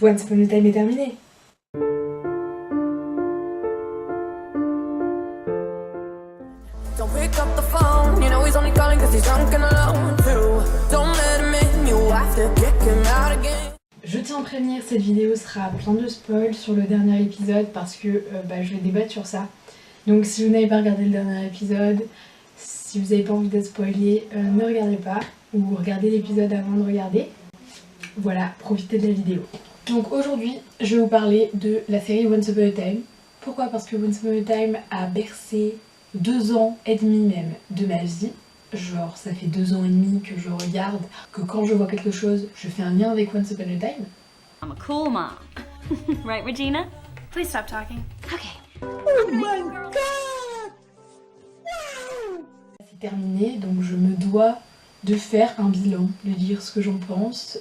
Once Upon a Time est terminé. Don't pick up the phone, you know he's only calling cause he's drunk and alone too. Don't let him in, you have to kick him out again. Je tiens à prévenir, cette vidéo sera plein de spoils sur le dernier épisode parce que je vais débattre sur ça. Donc si vous n'avez pas regardé le dernier épisode, si vous n'avez pas envie d'être spoilé, ne regardez pas ou regardez l'épisode avant de regarder. Voilà, profitez de la vidéo. Donc aujourd'hui, je vais vous parler de la série Once Upon a Time. Pourquoi? Parce que Once Upon a Time a bercé 2 ans et demi même de ma vie. Genre ça fait 2 ans et demi que je regarde, que quand je vois quelque chose, je fais un lien avec Once Upon a Time. I'm a cool mom. Right, Regina? Please stop talking. Okay. Oh my god! Wow! C'est terminé, donc je me dois de faire un bilan, de dire ce que j'en pense.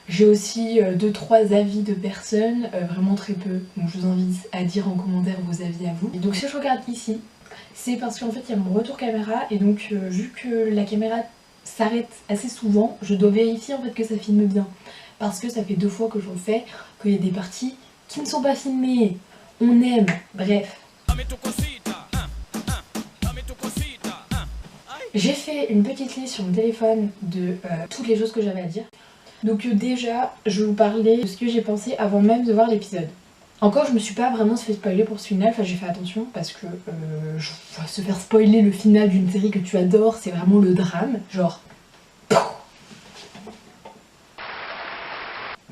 J'ai aussi 2-3 avis de personnes, vraiment très peu, donc je vous invite à dire en commentaire vos avis à vous. Et donc si je regarde ici, c'est parce qu'en fait il y a mon retour caméra et donc vu que la caméra s'arrête assez souvent, je dois vérifier en fait que ça filme bien. Parce que ça fait 2 fois que j'en fais, qu'il y a des parties qui ne sont pas filmées. On aime, bref. J'ai fait une petite liste sur mon téléphone de toutes les choses que j'avais à dire. Donc déjà, je vais vous parler de ce que j'ai pensé avant même de voir l'épisode. Encore, je me suis pas vraiment fait spoiler pour ce final, enfin j'ai fait attention parce que se faire spoiler le final d'une série que tu adores, c'est vraiment le drame. Genre...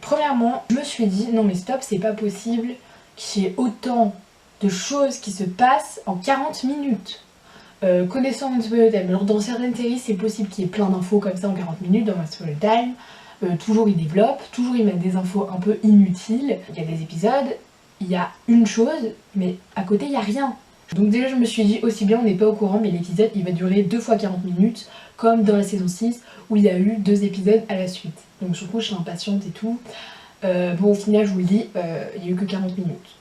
Premièrement, je me suis dit, non mais stop, c'est pas possible qu'il y ait autant de choses qui se passent en 40 minutes. Connaissant Once Upon a Time, alors dans certaines séries c'est possible qu'il y ait plein d'infos comme ça en 40 minutes, dans Once Upon a Time, toujours ils développent, toujours ils mettent des infos un peu inutiles. Il y a des épisodes, il y a une chose, mais à côté il y a rien. Donc déjà je me suis dit, aussi bien on n'est pas au courant, mais l'épisode il va durer 2 fois 40 minutes, comme dans la saison 6, où il y a eu 2 épisodes à la suite. Donc surtout je suis impatiente et tout. Bon au final je vous le dis, il n'y a eu que 40 minutes.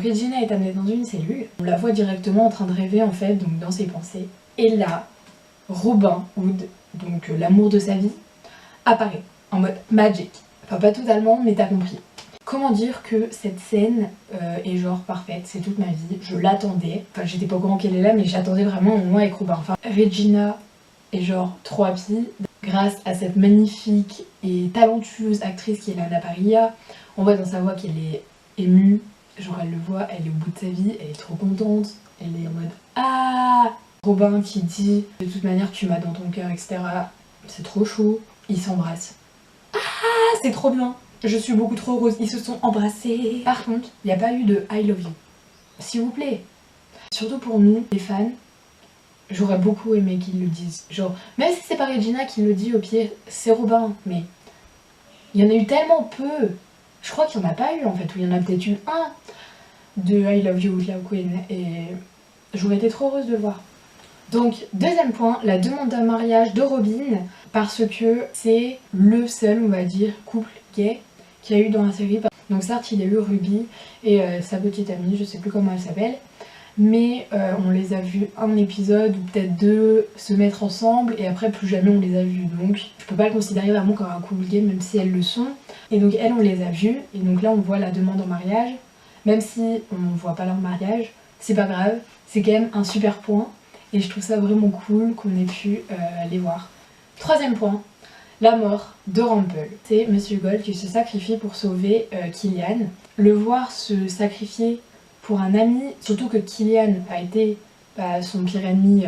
Regina est amenée dans une cellule, on la voit directement en train de rêver en fait, donc dans ses pensées. Et là, Robin Hood, donc l'amour de sa vie, apparaît en mode magic. Enfin pas totalement, mais t'as compris. Comment dire que cette scène est genre parfaite, c'est toute ma vie, je l'attendais. Enfin j'étais pas au courant qu'elle est là, mais j'attendais vraiment au moment avec Robin. Enfin Regina est genre trop happy. Grâce à cette magnifique et talentueuse actrice qui est Lana Parrilla, on voit dans sa voix qu'elle est émue. Genre elle le voit, elle est au bout de sa vie, elle est trop contente, elle est en mode ah. Robin qui dit de toute manière tu m'as dans ton cœur, etc. C'est trop chaud, ils s'embrassent. Ah c'est trop bien, je suis beaucoup trop heureuse, ils se sont embrassés. Par contre, il n'y a pas eu de I love you, s'il vous plaît. Surtout pour nous, les fans, j'aurais beaucoup aimé qu'ils le disent. Genre, même si c'est pas Regina qui le dit, au pire, c'est Robin, mais il y en a eu tellement peu. Je crois qu'il n'y en a pas eu en fait, ou il y en a peut-être eu un de I Love You Outlaw Queen et j'aurais été trop heureuse de le voir. Donc deuxième point, la demande d'un mariage de Robin, parce que c'est le seul, on va dire, couple gay qu'il y a eu dans la série. Donc certes il y a eu Ruby et sa petite amie, je sais plus comment elle s'appelle, mais on les a vus un épisode ou peut-être 2 se mettre ensemble et après plus jamais on les a vus. Donc je peux pas le considérer vraiment comme un couple gay même si elles le sont. Et donc elles on les a vus et donc là on voit la demande en mariage. Même si on voit pas leur mariage, c'est pas grave, c'est quand même un super point. Et je trouve ça vraiment cool qu'on ait pu les voir. Troisième point, la mort de Rumple. C'est Monsieur Gold qui se sacrifie pour sauver Killian. Le voir se sacrifier pour un ami, surtout que Killian a été son pire ennemi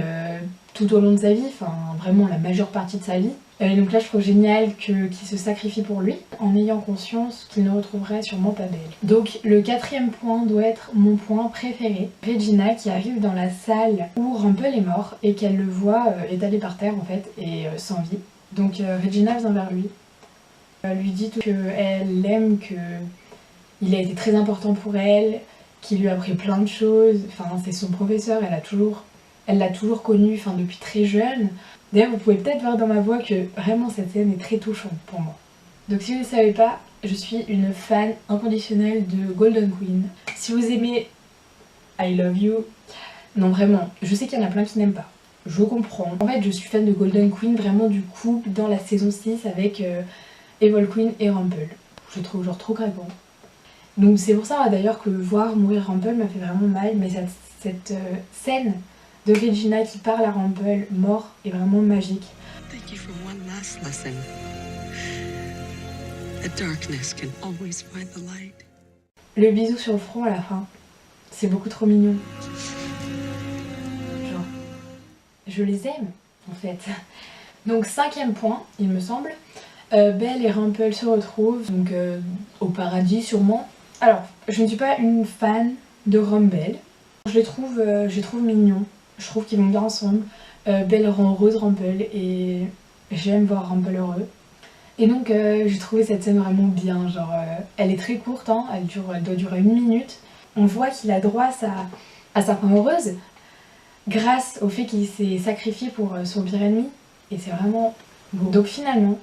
tout au long de sa vie, enfin vraiment la majeure partie de sa vie. Et donc là je trouve génial qu'il se sacrifie pour lui, en ayant conscience qu'il ne retrouverait sûrement pas Belle. Donc le 4e point doit être mon point préféré. Regina qui arrive dans la salle où Rumple est mort et qu'elle le voit étalé par terre en fait et sans vie. Donc Regina vient vers lui, lui dit qu'elle l'aime, qu'il a été très important pour elle, qu'il lui a appris plein de choses, enfin c'est son professeur, elle l'a toujours connu depuis très jeune. D'ailleurs vous pouvez peut-être voir dans ma voix que vraiment cette scène est très touchante pour moi. Donc si vous ne le savez pas, je suis une fan inconditionnelle de Golden Queen. Si vous aimez I Love You, Non vraiment, je sais qu'il y en a plein qui n'aiment pas. Je comprends. En fait je suis fan de Golden Queen, vraiment du couple dans la saison 6 avec Evil Queen et Rumple. Je trouve genre trop craquant. Donc c'est pour ça d'ailleurs que voir mourir Rumple m'a fait vraiment mal, mais cette scène de Regina qui parle à Rumple mort est vraiment magique. Thank you for one last lesson. The darkness can always find the light. Le bisou sur le front à la fin, c'est beaucoup trop mignon. Genre, je les aime en fait. Donc 5e point, il me semble. Belle et Rumple se retrouvent, donc au paradis sûrement. Alors, je ne suis pas une fan de Rumple. Je les trouve mignons. Je trouve qu'ils vont bien ensemble. Belle rend heureuse Rumple et j'aime voir Rumple heureux. Et donc j'ai trouvé cette scène vraiment bien. Genre, elle est très courte, hein, elle doit durer 1 minute. On voit qu'il a droit à sa fin heureuse grâce au fait qu'il s'est sacrifié pour son pire ennemi. Et c'est vraiment beau. Donc finalement,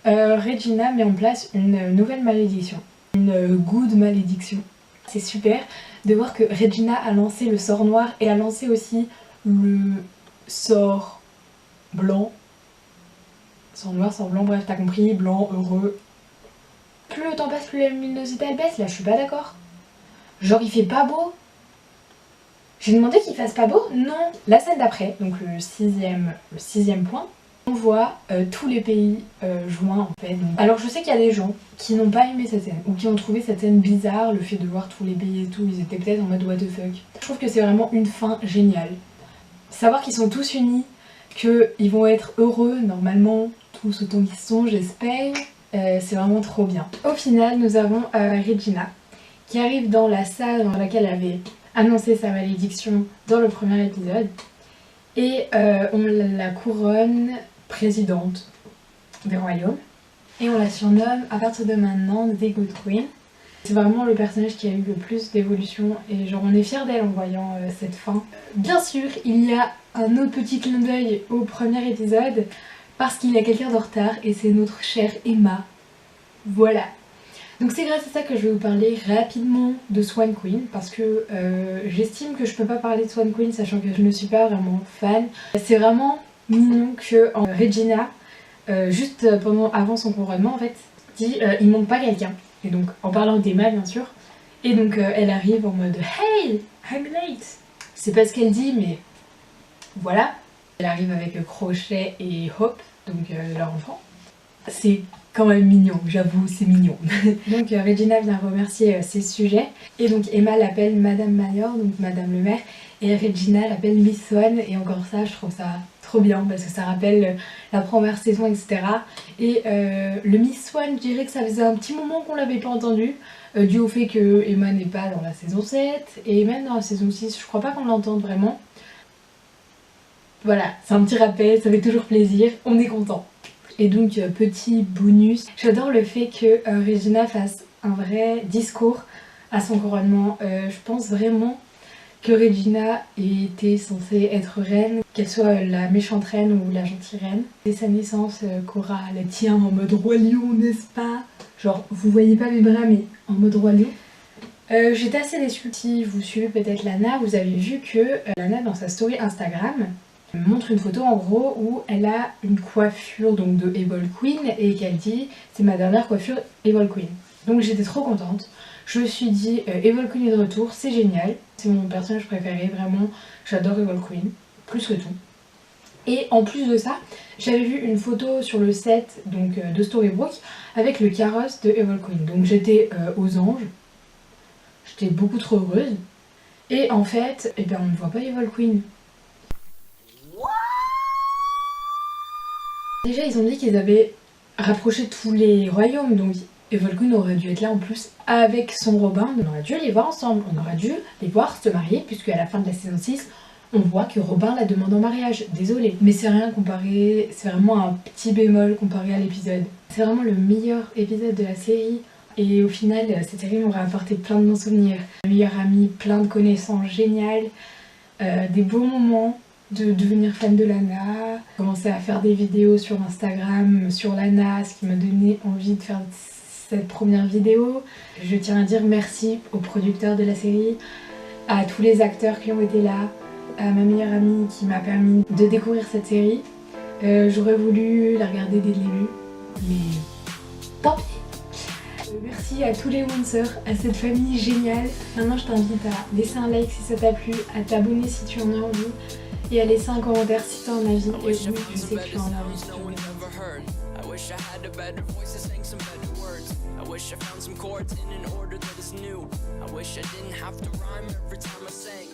Regina met en place une nouvelle malédiction. Une good malédiction. C'est super de voir que Regina a lancé le sort noir et a lancé aussi le sort blanc. Sort noir, sort blanc, bref t'as compris, blanc, heureux. Plus le temps passe, plus la luminosité elle baisse, là je suis pas d'accord. Genre il fait pas beau. J'ai demandé qu'il fasse pas beau, non. La scène d'après, donc le sixième point, on voit tous les pays joints en fait. Donc, alors je sais qu'il y a des gens qui n'ont pas aimé cette scène ou qui ont trouvé cette scène bizarre, le fait de voir tous les pays et tout, ils étaient peut-être en mode what the fuck. Je trouve que c'est vraiment une fin géniale. Savoir qu'ils sont tous unis, qu'ils vont être heureux normalement, tous autant qu'ils sont j'espère, c'est vraiment trop bien. Au final nous avons Regina qui arrive dans la salle dans laquelle elle avait annoncé sa malédiction dans le premier épisode et on la couronne présidente des royaumes et on la surnomme à partir de maintenant The Good Queen. C'est vraiment le personnage qui a eu le plus d'évolution et genre on est fiers d'elle en voyant cette fin. Bien sûr il y a un autre petit clin d'œil au premier épisode parce qu'il y a quelqu'un de retard et c'est notre chère Emma. Voilà. Donc c'est grâce à ça que je vais vous parler rapidement de Swan Queen parce que j'estime que je peux pas parler de Swan Queen sachant que je ne suis pas vraiment fan. C'est vraiment mignon que Regina, juste avant son couronnement en fait, dit il manque pas quelqu'un. Et donc en parlant d'Emma bien sûr. Et donc elle arrive en mode hey, I'm late. C'est pas ce qu'elle dit mais voilà. Elle arrive avec Crochet et Hope, donc leur enfant. C'est quand même mignon, j'avoue, c'est mignon. Donc Regina vient remercier ses sujets et donc Emma l'appelle Madame Mayor, donc Madame le maire, et Regina l'appelle Miss Swan et encore ça je trouve ça trop bien parce que ça rappelle la première saison etc. Et le Miss Swan, je dirais que ça faisait un petit moment qu'on l'avait pas entendu dû au fait que Emma n'est pas dans la saison 7 et même dans la saison 6 je crois pas qu'on l'entende vraiment. Voilà, c'est un petit rappel, ça fait toujours plaisir, on est content. Et donc petit bonus, j'adore le fait que Regina fasse un vrai discours à son couronnement. Je pense vraiment que Regina était censée être reine, qu'elle soit la méchante reine ou la gentille reine. Dès sa naissance, Cora la tient en mode roi lion, n'est-ce pas? Genre vous voyez pas mes bras mais en mode roi lion. J'étais assez déçue. Si vous suivez peut-être Lana, vous avez vu que Lana dans sa story Instagram montre une photo en gros où elle a une coiffure donc de Evil Queen et qu'elle dit c'est ma dernière coiffure Evil Queen. Donc j'étais trop contente. Je me suis dit Evil Queen est de retour, c'est génial. C'est mon personnage préféré, vraiment j'adore Evil Queen, plus que tout. Et en plus de ça, j'avais vu une photo sur le set donc, de Storybrooke avec le carrosse de Evil Queen. Donc j'étais aux anges, j'étais beaucoup trop heureuse. Et en fait, eh ben, on ne voit pas Evil Queen. Déjà ils ont dit qu'ils avaient rapproché tous les royaumes, donc Evil Queen aurait dû être là en plus avec son Robin. On aurait dû les voir ensemble, on aurait dû les voir se marier puisque à la fin de la saison 6 on voit que Robin la demande en mariage. Désolée, mais c'est rien comparé, c'est vraiment un petit bémol comparé à l'épisode. C'est vraiment le meilleur épisode de la série et au final cette série m'aurait apporté plein de bons souvenirs. Un meilleur ami, plein de connaissances géniales, des beaux moments. De devenir fan de Lana, commencer à faire des vidéos sur Instagram sur Lana, ce qui m'a donné envie de faire cette première vidéo. Je tiens à dire merci aux producteurs de la série, à tous les acteurs qui ont été là, à ma meilleure amie qui m'a permis de découvrir cette série. J'aurais voulu la regarder dès le début, mais tant pis. Merci à tous les Wansers, à cette famille géniale. Maintenant je t'invite à laisser un like si ça t'a plu, à t'abonner si tu en as envie et à laisser un commentaire si tu en as envie. Et oui, je sais que tu en as envie. I wish I had a better voice to sing some better words. I wish I found some chords in an order that is new. I wish I didn't have to rhyme every time I sang.